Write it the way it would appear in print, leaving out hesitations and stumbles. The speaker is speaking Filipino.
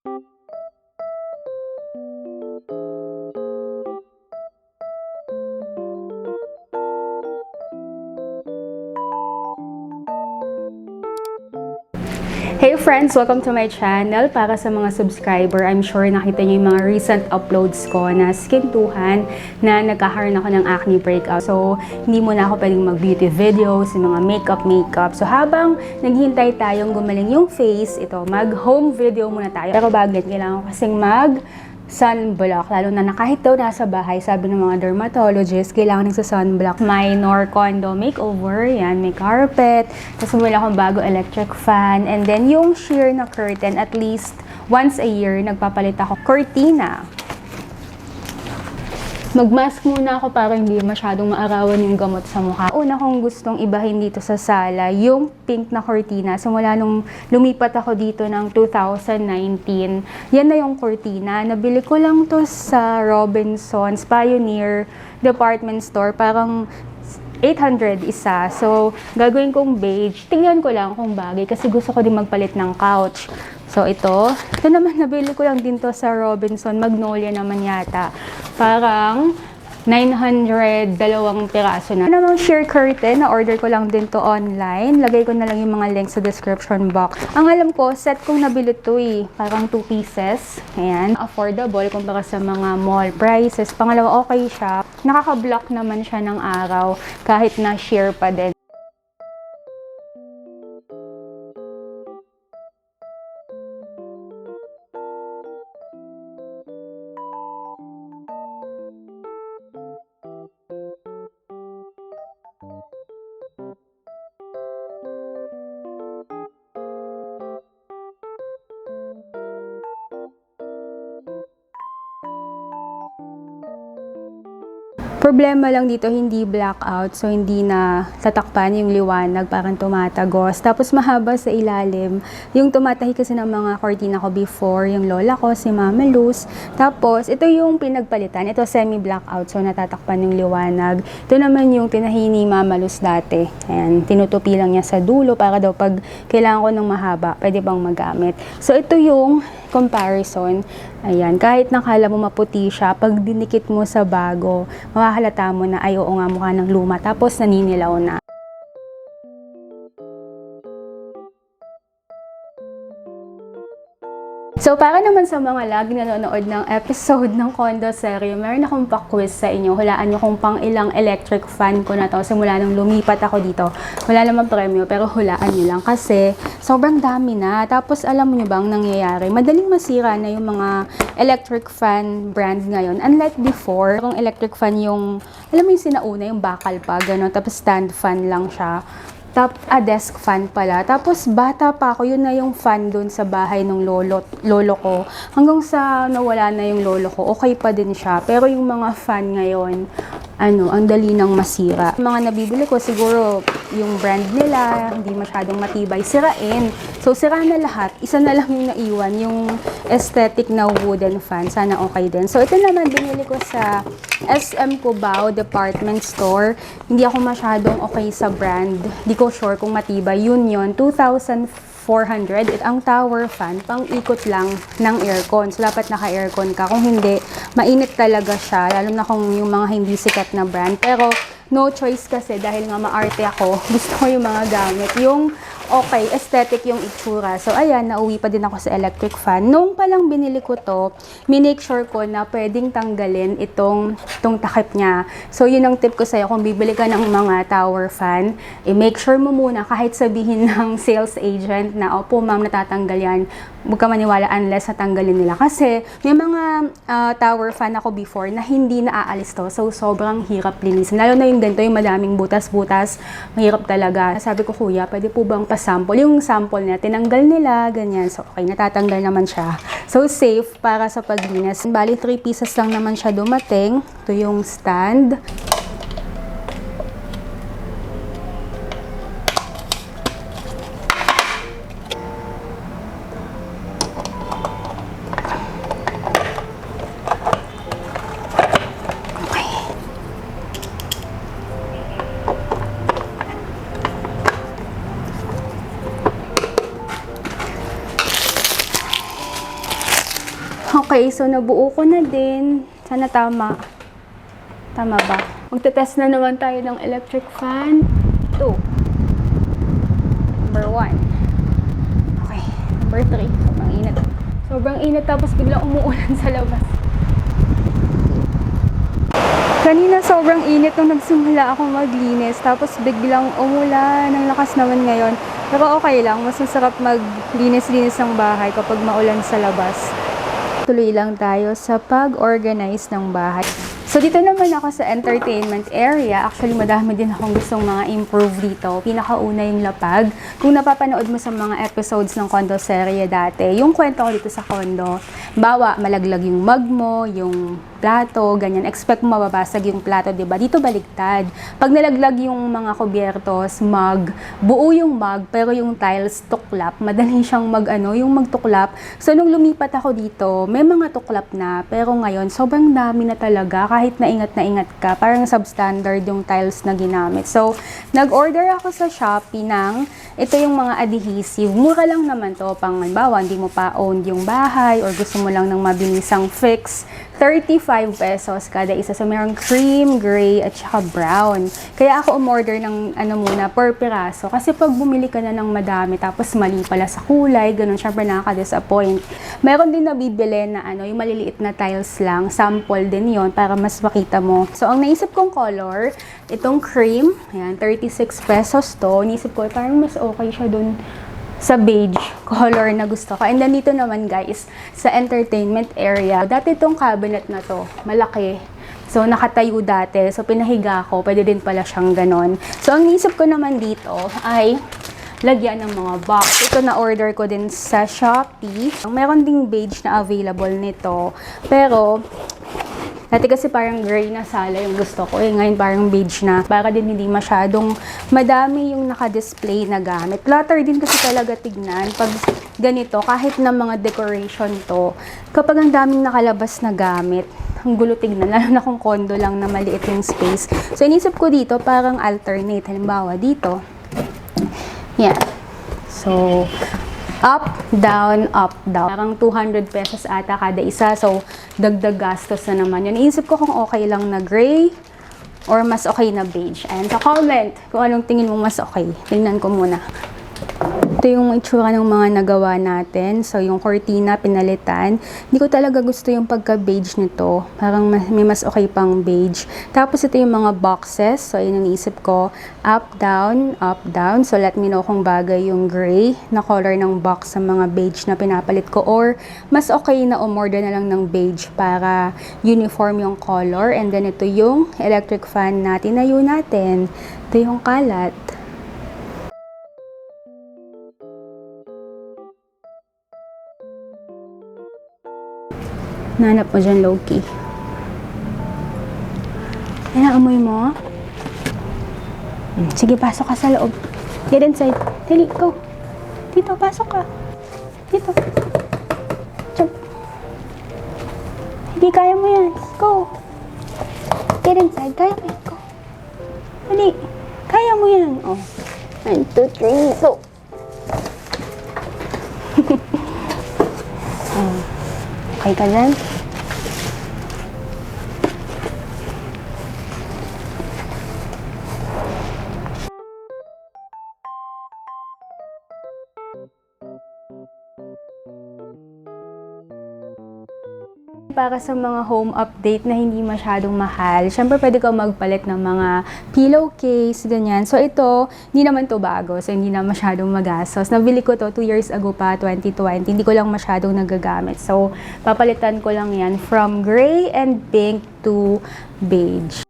Hey friends! Welcome to my channel. Para sa mga subscriber, I'm sure nakita niyo yung mga recent uploads ko na skintuhan na nagkakaroon ako ng acne breakout. So, hindi muna ako pwedeng mag-beauty videos, yung mga makeup. So, habang naghihintay tayong gumaling yung face, ito, mag-home video muna tayo. Pero bago yan, kailangan ko kasing sunblock, lalo na kahit daw nasa bahay, sabi ng mga dermatologist, kailangan nagsa-sunblock. Minor condo makeover, yan, may carpet, tapos bumili akong bago electric fan, and then yung sheer na curtain, at least once a year, nagpapalit ako cortina. Mag-mask muna ako para hindi masyadong maarawan yung gamot sa mukha. Una kong gustong ibahin dito sa sala, yung pink na cortina. Simula nung lumipat ako dito ng 2019, yan na yung cortina. Nabili ko lang to sa Robinsons Pioneer Department Store. Parang 800 isa. So, gagawin kong beige. Tingnan ko lang kung bagay kasi gusto ko din magpalit ng couch. So, ito naman nabili ko lang din to sa Robinson. Magnolia naman yata. Parang 900, dalawang piraso na. Namang sheer curtain, na-order ko lang din to online. Lagay ko na lang yung mga links sa description box. Ang alam ko, set kong nabili to eh. Parang 2 pieces. Ayan. Affordable kumpara sa mga mall prices. Pangalawa, okay siya. Nakaka-block naman siya ng araw kahit na sheer pa din. Problema lang dito, hindi blackout, so hindi na tatakpan yung liwanag, parang tumatagos. Tapos mahaba sa ilalim. Yung tumatahi kasi ng mga cortina ko before, yung lola ko, si Mama Luz. Tapos, ito yung pinagpalitan. Ito semi-blackout, so natatakpan yung liwanag. Ito naman yung tinahi ni Mama Luz dati. Ayan, tinutupi lang niya sa dulo para daw pag kailangan ko ng mahaba, pwede bang magamit. So, ito yung comparison. Ayan, kahit nakala mo maputi siya, pag dinikit mo sa bago, mahahalata mo na ay oo nga, mukha ng luma, tapos naninilaw na. So, para naman sa mga lagi nanonood ng episode ng Condo Serye, meron akong pa-quiz sa inyo. Hulaan nyo kung pang ilang electric fan ko na to. Simula nung lumipat ako dito. Wala naman premyo, pero hulaan nyo lang. Kasi, sobrang dami na. Tapos, alam nyo bang nangyayari? Madaling masira na yung mga electric fan brands ngayon. Unlike before, yung electric fan yung, alam mo yung sinauna, yung bakal pa, gano'n. Tapos, stand fan lang siya. Desk fan pala. Tapos, bata pa ako, yun na yung fan doon sa bahay ng lolo ko. Hanggang sa nawala na yung lolo ko, okay pa din siya. Pero yung mga fan ngayon, ang dali nang masira. Yung mga nabibili ko, siguro, yung brand nila, hindi masyadong matibay, sirain. So, sira na lahat. Isa na lang yung naiwan, yung aesthetic na wooden fan. Sana okay din. So, ito naman, binili ko sa SM Cubao Department Store. Hindi ako masyadong okay sa brand. Di ko sure kung matibay. Yun, 2,400. Ang tower fan, pang ikot lang ng aircon. So, dapat naka-aircon ka. Kung hindi, mainit talaga siya. Lalo na kung yung mga hindi sikat na brand. Pero, no choice kasi dahil nga maarte ako. Gusto ko yung mga gamit. Yung okay, aesthetic yung itsura. So, ayan, nauwi pa din ako sa electric fan. Nung palang binili ko to, minake sure ko na pwedeng tanggalin itong takip niya. So, yun ang tip ko sa'yo. Kung bibili ka ng mga tower fan, make sure mo muna, kahit sabihin ng sales agent na, opo ma'am, natatanggal yan, huwag ka maniwala unless natanggalin nila. Kasi, may mga tower fan ako before na hindi naaalis to. So, sobrang hirap linisin. Lalo na yung ganito, yung madaming butas-butas, mahirap talaga. Sabi ko, kuya, pwede po bang sample. Yung sample niya, tinanggal nila, ganyan. So, okay, natatanggal naman siya. So, safe para sa paglinis. Bali, 3 pieces lang naman siya dumating. Ito yung stand. Okay, so nabuo ko na din. Sana tama. Tama ba? Magte-test na naman tayo ng electric fan. 2. Number 1. Okay. Number 3. Sobrang init. Sobrang init tapos biglang umuulan sa labas. Kanina sobrang init nung nagsimula ako maglinis. Tapos biglang umulan. Ang lakas naman ngayon. Pero okay lang. Mas masarap maglinis-linis ng bahay kapag maulan sa labas. Tuloy lang tayo sa pag-organize ng bahay. So, dito naman ako sa entertainment area. Actually, madami din akong gustong mga improve dito. Pinakauna yung lapag. Kung napapanood mo sa mga episodes ng condo serye dati, yung kwento ko dito sa condo, bawa, malaglag yung mug mo, yung plato, ganyan. Expect mo mababasag yung plato, diba? Dito baligtad. Pag nalaglag yung mga kubyertos, mug, buo yung mug, pero yung tiles tuklap. Madali siyang yung magtuklap. So, nung lumipat ako dito, may mga tuklap na, pero ngayon, sobrang dami na talaga. Kahit na ingat ka, parang substandard yung tiles na ginamit. So, nag-order ako sa Shopee ng, ito yung mga adhesive. Mura lang naman to, pang halimbawa, hindi mo pa owned yung bahay, or gusto mo lang ng mabilisang fix. 35 pesos kada isa. So, mayroong cream, gray, at saka brown. Kaya ako umorder ng muna, per piraso. Kasi pag bumili ka na ng madami, tapos mali pala sa kulay, ganun, syempre nakaka-disappoint. Meron din nabibili na yung maliliit na tiles lang. Sample din yon para mas makita mo. So, ang naisip kong color, itong cream, ayan, 36 pesos to. Naisip ko, parang mas okay siya dun sa beige color na gusto ko. And then dito naman guys, sa entertainment area, dati itong cabinet na to, malaki. So, nakatayo dati. So, pinahiga ko. Pwede din pala siyang ganon. So, ang naisip ko naman dito ay lagyan ng mga box. Ito na order ko din sa Shopee. Meron ding beige na available nito. Pero, dati kasi parang gray na sala yung gusto ko. Ngayon parang beige na. Para din hindi masyadong madami yung naka-display na gamit. Clutter din kasi talaga tignan. Pag ganito, kahit na mga decoration to, kapag ang daming nakalabas na gamit, ang gulo tignan. Lalo na kung condo lang na maliit yung space. So, inisip ko dito parang alternate. Halimbawa, dito. Yan. So, up, down, up, down. Parang 200 pesos ata kada isa. So, dagdag gastos na naman yun. Iisip ko kung okay lang na gray or mas okay na beige. And sa comment kung anong tingin mo mas okay. Tingnan ko muna. Ito yung itsura ng mga nagawa natin. So, yung cortina, pinalitan. Hindi ko talaga gusto yung pagka-beige nito. Parang may mas okay pang beige. Tapos, ito yung mga boxes. So, yun ang naisip ko. Up, down, up, down. So, let me know kung bagay yung gray na color ng box sa mga beige na pinapalit ko. Or, mas okay na umorder na lang ng beige para uniform yung color. And then, ito yung electric fan na tinayo natin. Ito yung kalat. Nanap mo dyan, low-key. Ayan, amoy mo. Sige, pasok ka sa loob. Get inside. Dali, go. Dito, pasok ka. Dito. Jump. Hindi, kaya mo yan. Go. Get inside. Kaya mo yan. Go. Dali. Kaya mo yan. Oh. 1, 2, 3, go. Okay ka dyan? Para sa mga home update na hindi masyadong mahal, syempre pwede kang magpalit ng mga pillowcase, ganyan. So ito, hindi naman to bago, so hindi na masyadong magastos. Nabili ko to 2 years ago pa, 2020, hindi ko lang masyadong nagagamit. So papalitan ko lang yan from gray and pink to beige.